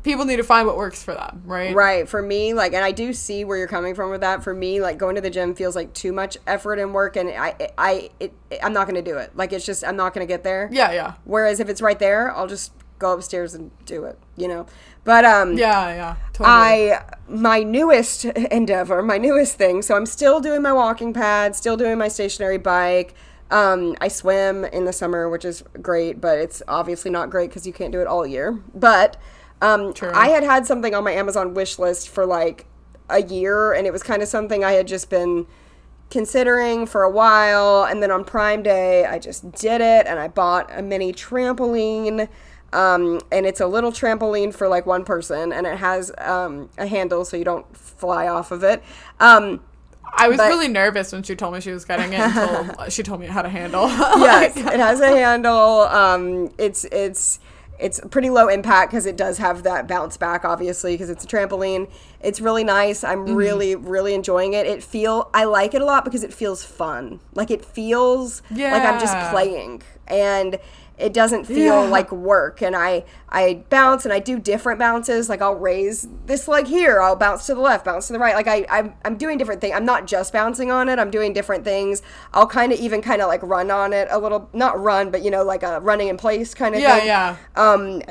people need to find what works for them, right? Right. For me, like, and I do see where you're coming from with that. For me, like, going to the gym feels like too much effort and work, and I'm not going to do it. Like, it's just, I'm not going to get there. Yeah, yeah. Whereas if it's right there, I'll just go upstairs and do it, But, yeah, totally. My newest endeavor, my newest thing, so I'm still doing my walking pad, still doing my stationary bike. I swim in the summer, which is great, but it's obviously not great because you can't do it all year. But I had something on my Amazon wish list for, like, a year, and it was kind of something I had just been considering for a while. And then on Prime Day, I just did it, and I bought a mini trampoline. And it's a little trampoline for, like, one person, and it has a handle so you don't fly off of it. I was really nervous when she told me she was getting it until she told me how to handle. Yes, it has a handle. It's pretty low impact because it does have that bounce back, obviously, because it's a trampoline. It's really nice. I'm really, really enjoying it. I like it a lot because it feels fun. Like, it feels like I'm just playing. And it doesn't feel like work. And I bounce and I do different bounces. Like I'll raise this leg here, I'll bounce to the left, bounce to the right. Like I'm doing different things. I'm not just bouncing on it. I'm doing different things. I'll kind of like run on it a little, not run, but like a running in place kind of thing. Yeah.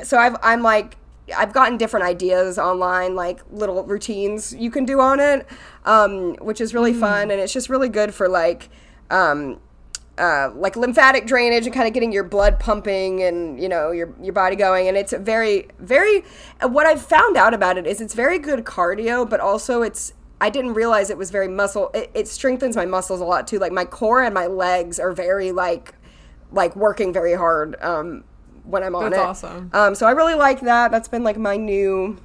So I've gotten different ideas online, like little routines you can do on it, which is really fun. And it's just really good for like lymphatic drainage and kind of getting your blood pumping and, your body going. And it's very, very, what I've found out about it is it's very good cardio, but also I didn't realize it was very it strengthens my muscles a lot too. Like my core and my legs are very like working very hard, when I'm on it. That's awesome. So I really like that. That's been like my new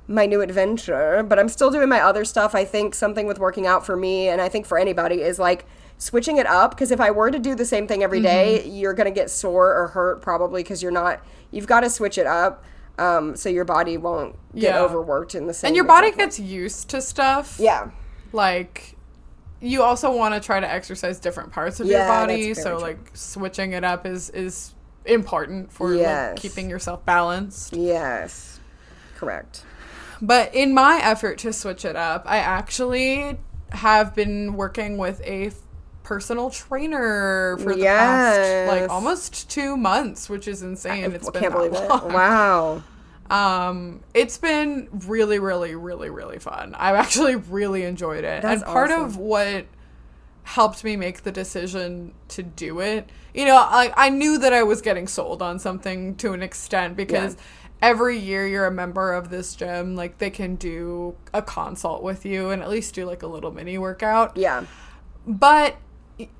adventure, but I'm still doing my other stuff. I think something with working out for me, and I think for anybody, is like switching it up. Because if I were to do the same thing every day, you're going to get sore or hurt probably, because you've got to switch it up. So your body won't get overworked in the same. And your body gets used to stuff. Yeah. Like, you also want to try to exercise different parts of your body. So like switching it up is important for like keeping yourself balanced. Yes. Correct. But in my effort to switch it up, I actually have been working with a personal trainer for the past like almost 2 months, which is insane. I can't believe it. Wow. It's been really, really, really, really fun. I've actually really enjoyed it. That's and part awesome. of what helped me make the decision to do it, like I knew that I was getting sold on something to an extent, because every year you're a member of this gym, like they can do a consult with you and at least do like a little mini workout. Yeah. But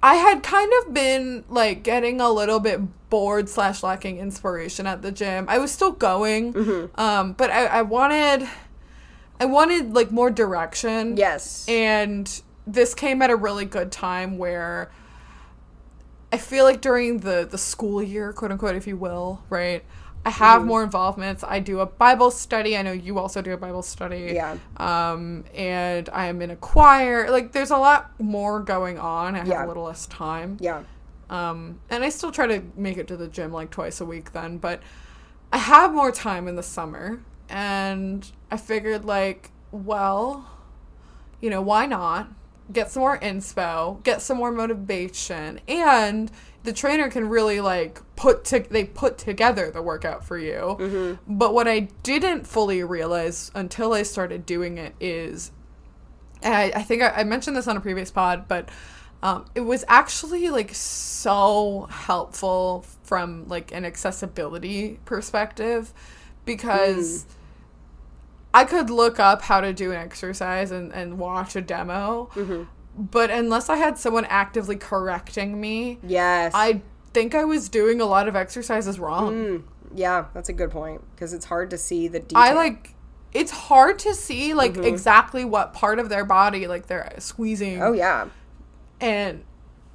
I had kind of been like getting a little bit bored / lacking inspiration at the gym. I was still going, but I wanted like more direction. Yes. And this came at a really good time where I feel like during the school year, quote unquote, if you will, right? I have more involvements. I do a Bible study. I know you also do a Bible study. Yeah. And I am in a choir. Like, there's a lot more going on. I have a little less time. Yeah. And I still try to make it to the gym like twice a week then, but I have more time in the summer. And I figured like, well, why not? Get some more inspo, get some more motivation, and the trainer can really like put together the workout for you. But what I didn't fully realize until I started doing it is, and I think I mentioned this on a previous pod, but it was actually like so helpful from like an accessibility perspective, because I could look up how to do an exercise and watch a demo, but unless I had someone actively correcting me, I think I was doing a lot of exercises wrong. Yeah, that's a good point, because it's hard to see the detail. It's hard to see like exactly what part of their body like they're squeezing. Oh yeah. And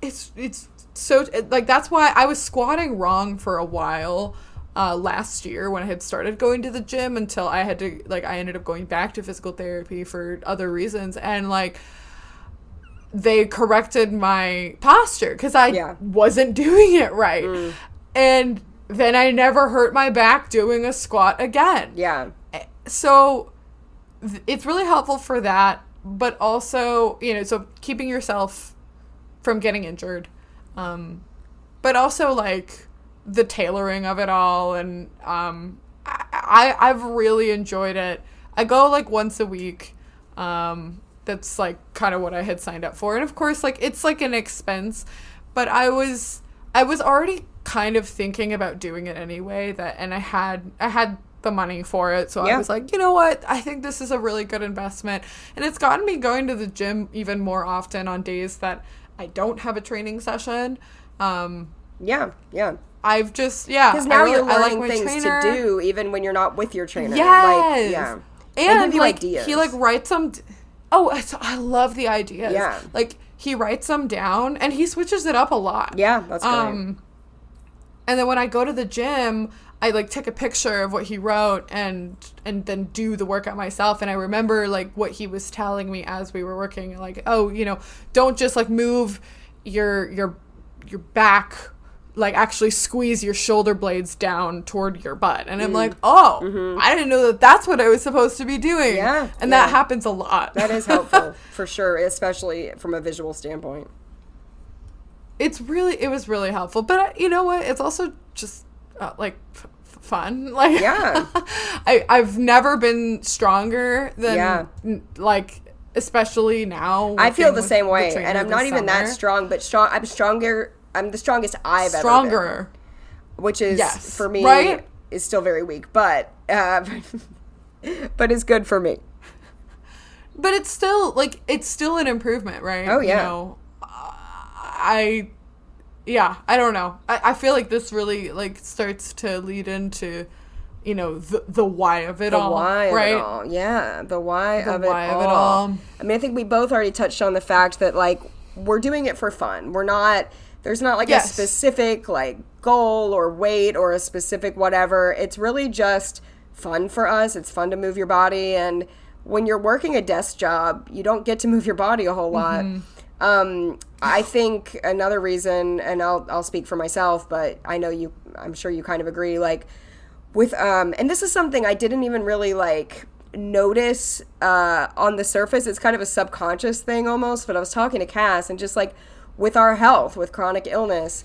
it's so like that's why I was squatting wrong for a while. Last year when I had started going to the gym, until I ended up going back to physical therapy for other reasons, and like they corrected my posture because I wasn't doing it right. And then I never hurt my back doing a squat again. Yeah. So it's really helpful for that, but also, so keeping yourself from getting injured, but also like the tailoring of it all, and I've really enjoyed it. I go like once a week. That's like kind of what I had signed up for, and of course like it's like an expense, but I was already kind of thinking about doing it anyway, and I had the money for it, so I was like, you know what, I think this is a really good investment, and it's gotten me going to the gym even more often on days that I don't have a training session. I've just, because now you're learning things to do even when you're not with your trainer. Yes. And like ideas. He like writes them. I love the ideas. Yeah. Like he writes them down and he switches it up a lot. Yeah, that's great. And then when I go to the gym, I like take a picture of what he wrote and then do the workout myself. And I remember like what he was telling me as we were working, like, don't just like move your back like actually squeeze your shoulder blades down toward your butt. And I'm like, oh, I didn't know that that's what I was supposed to be doing. Yeah. And that happens a lot. That is helpful for sure, especially from a visual standpoint. It was really helpful. But you know what? It's also just like fun. Like, yeah. I've never been stronger than like, especially now. I feel the same way. And I'm not even that strong, but I'm stronger. I'm the strongest I've ever been. Which is, for me, is still very weak. But it's good for me. But it's still, like, it's still an improvement, right? Oh, yeah. You know, I don't know. I feel like this really, like, starts to lead into, you know, the why of it all. The why of it all. Yeah, the why of it all. I mean, I think we both already touched on the fact that, like, we're doing it for fun. There's not, like, a specific, like, goal or weight or a specific whatever. It's really just fun for us. It's fun to move your body. And when you're working a desk job, you don't get to move your body a whole lot. I think another reason, and I'll speak for myself, but I'm sure you kind of agree, like, with, and this is something I didn't even really, like, notice on the surface. It's kind of a subconscious thing almost, but I was talking to Cass, and just, like, with our health, with chronic illness,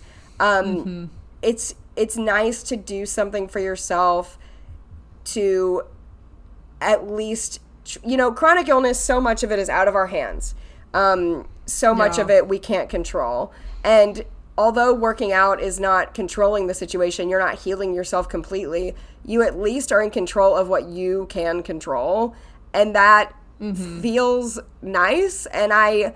it's nice to do something for yourself to at least, you know, chronic illness, so much of it is out of our hands. So much of it we can't control. And although working out is not controlling the situation, you're not healing yourself completely, you at least are in control of what you can control. And that feels nice. And I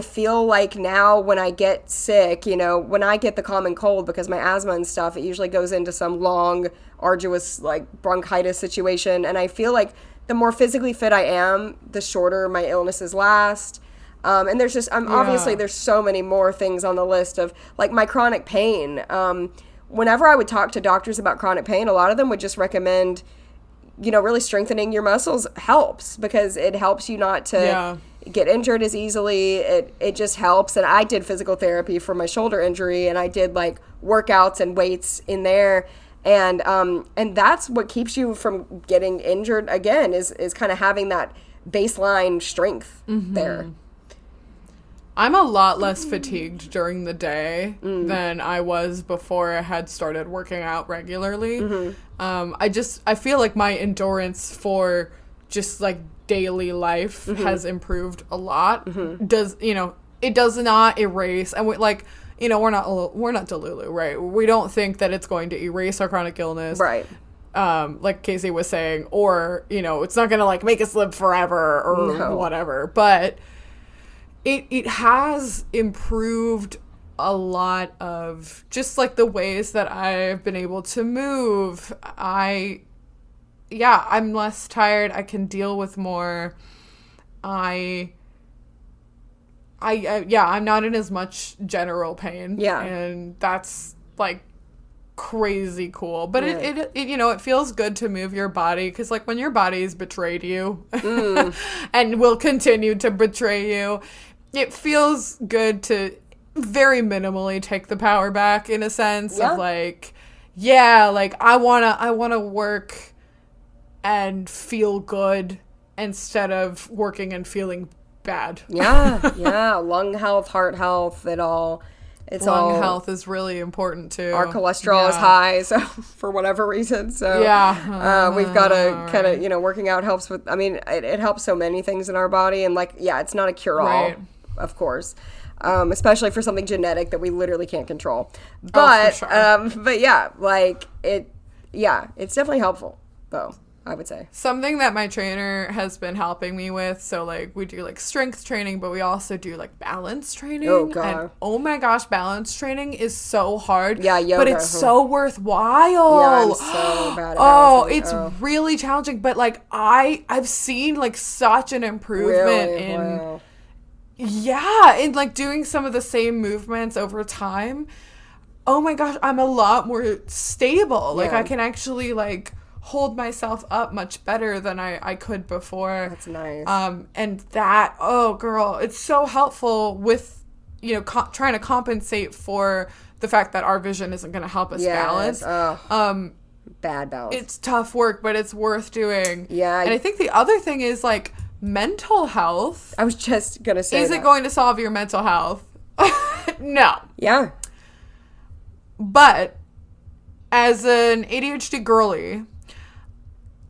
feel like now when I get sick, you know, when I get the common cold, because my asthma and stuff, it usually goes into some long, arduous, like, bronchitis situation. And I feel like the more physically fit I am, the shorter my illnesses last. And there's just, obviously there's so many more things on the list of, like, my chronic pain. Whenever I would talk to doctors about chronic pain, a lot of them would just recommend, you know, really strengthening your muscles helps, because it helps you not to get injured as easily. It just helps. And I did physical therapy for my shoulder injury, and I did, like, workouts and weights in there. And that's what keeps you from getting injured again, is kind of having that baseline strength there. I'm a lot less fatigued during the day than I was before I had started working out regularly. I feel like my endurance for just, like, daily life has improved a lot. It does not erase, and we're not Delulu, right? We don't think that it's going to erase our chronic illness, right? Like Casey was saying, or, you know, it's not going to, like, make us live forever or whatever, but it has improved a lot of just, like, the ways that I've been able to move. I'm less tired. I can deal with more. I'm not in as much general pain. Yeah. And that's, like, crazy cool. But it you know, it feels good to move your body, because, like, when your body's betrayed you and will continue to betray you, it feels good to very minimally take the power back, in a sense of, like, like, I wanna work and feel good instead of working and feeling bad. Lung health, heart health, lung health is really important too. Our cholesterol is high, so for whatever reason, so we've got to kind of, you know, working out helps with, I mean, it helps so many things in our body, and, like, it's not a cure-all, of course, especially for something genetic that we literally can't control, but it's definitely helpful, though, I would say. Something that my trainer has been helping me with, so, like, we do, like, strength training, but we also do, like, balance training. Oh, God. And, oh, my gosh, balance training is so hard. Yeah, yoga. But it's so worthwhile. Yeah, I'm so bad at balancing. It's really challenging, but, like, I've seen, like, such an improvement in... Yeah, in, like, doing some of the same movements over time. Oh, my gosh, I'm a lot more stable. Like, I can actually, like, hold myself up much better than I could before. That's nice. And that, oh girl, it's so helpful with, you know, trying to compensate for the fact that our vision isn't going to help us balance. Bad balance. It's tough work, but it's worth doing. Yeah. And I think the other thing is, like, mental health. I was just going to say Is it going to solve your mental health? No. Yeah. But as an ADHD girly,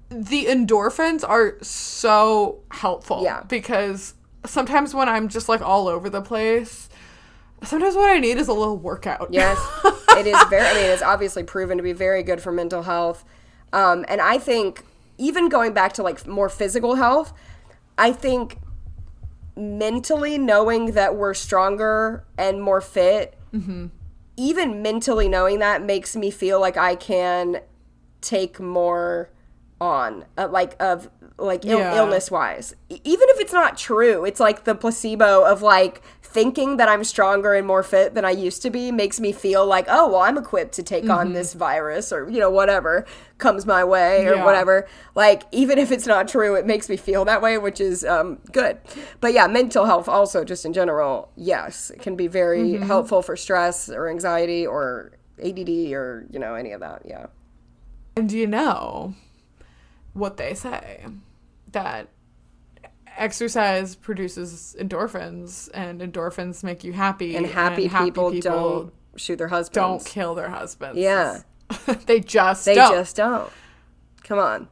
the endorphins are so helpful. Yeah. Because sometimes when I'm just, like, all over the place, sometimes what I need is a little workout. Yes. It is it's obviously proven to be very good for mental health. And I think even going back to, like, more physical health, I think mentally knowing that we're stronger and more fit, even mentally knowing that makes me feel like I can take more on, illness wise. Even if it's not true, it's like the placebo of, like, thinking that I'm stronger and more fit than I used to be makes me feel like, oh, well, I'm equipped to take on this virus or, whatever comes my way or whatever. Like, even if it's not true, it makes me feel that way, which is good. But yeah, mental health also, just in general, yes, it can be very helpful for stress or anxiety or ADD or, any of that. Yeah. And what they say, that exercise produces endorphins, and endorphins make you happy. And happy people don't shoot their husbands. Don't kill their husbands. Yeah. They just don't. Come on.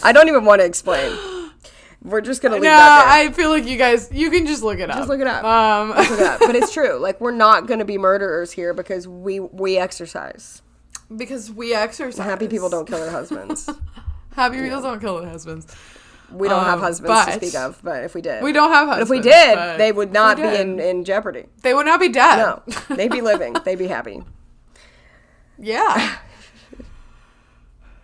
I don't even want to explain. We're just going to leave that there. I feel like you can just look it up. Just look it up. Just look it up. But it's true. Like, we're not going to be murderers here because we exercise. Because we exercise. Happy people don't kill their husbands. Happy people don't kill their husbands. We don't have husbands to speak of, but if we did. We don't have husbands. But if we did, they would not be in jeopardy. They would not be dead. No. They'd be living. They'd be happy. Yeah.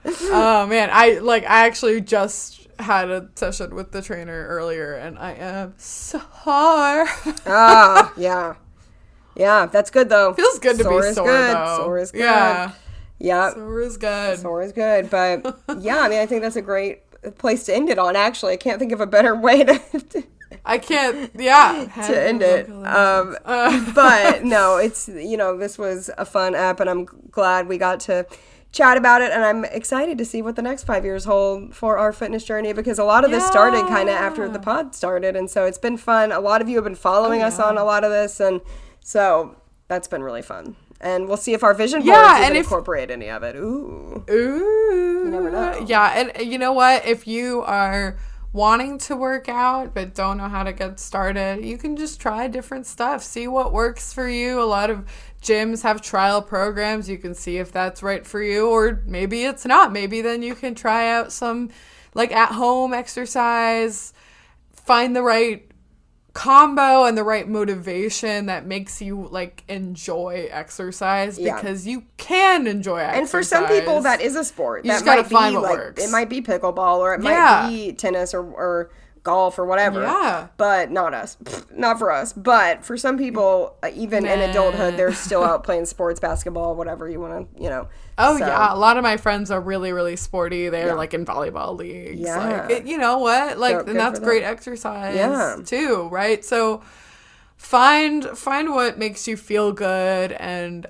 Oh, man. I actually just had a session with the trainer earlier, and I am sore. Yeah. Yeah, that's good, though. Feels good to be sore, though. Sore is good. Yeah. Sore is good. Sore is good. But, yeah, I think that's a great place to end it on, actually. I can't think of a better way to end it. But, no, it's, this was a fun app, and I'm glad we got to chat about it, and I'm excited to see what the next 5 years hold for our fitness journey, because a lot of this started kind of after the pod started, and so it's been fun. A lot of you have been following us on a lot of this, and so that's been really fun. And we'll see if our vision boards can incorporate any of it. Ooh. You never know. Yeah, and you know what? If you are wanting to work out but don't know how to get started, you can just try different stuff. See what works for you. A lot of gyms have trial programs. You can see if that's right for you, or maybe it's not. Maybe then you can try out some, like, at-home exercise. Find the right combo and the right motivation that makes you, like, enjoy exercise, because you can enjoy exercise. And for some people that is a sport. You just gotta find what works. It might be pickleball, or it might be tennis or golf or whatever. Yeah. But not us. Not for us. But for some people, even in adulthood, they're still out playing sports, basketball, whatever you want to, Oh, so. Yeah. A lot of my friends are really, really sporty. They're like in volleyball leagues. Yeah. Like, you know what? Like, and that's great exercise too, right? So find what makes you feel good, and,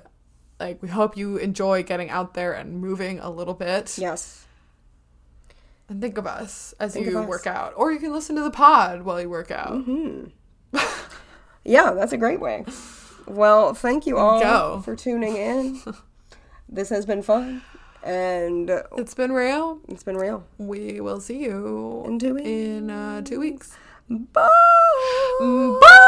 like, we hope you enjoy getting out there and moving a little bit. Yes. And think of us as you work out. Or you can listen to the pod while you work out. Mm-hmm. Yeah, that's a great way. Well, thank you all for tuning in. This has been fun. And it's been real. It's been real. We will see you in 2 weeks. In 2 weeks. Bye. Bye.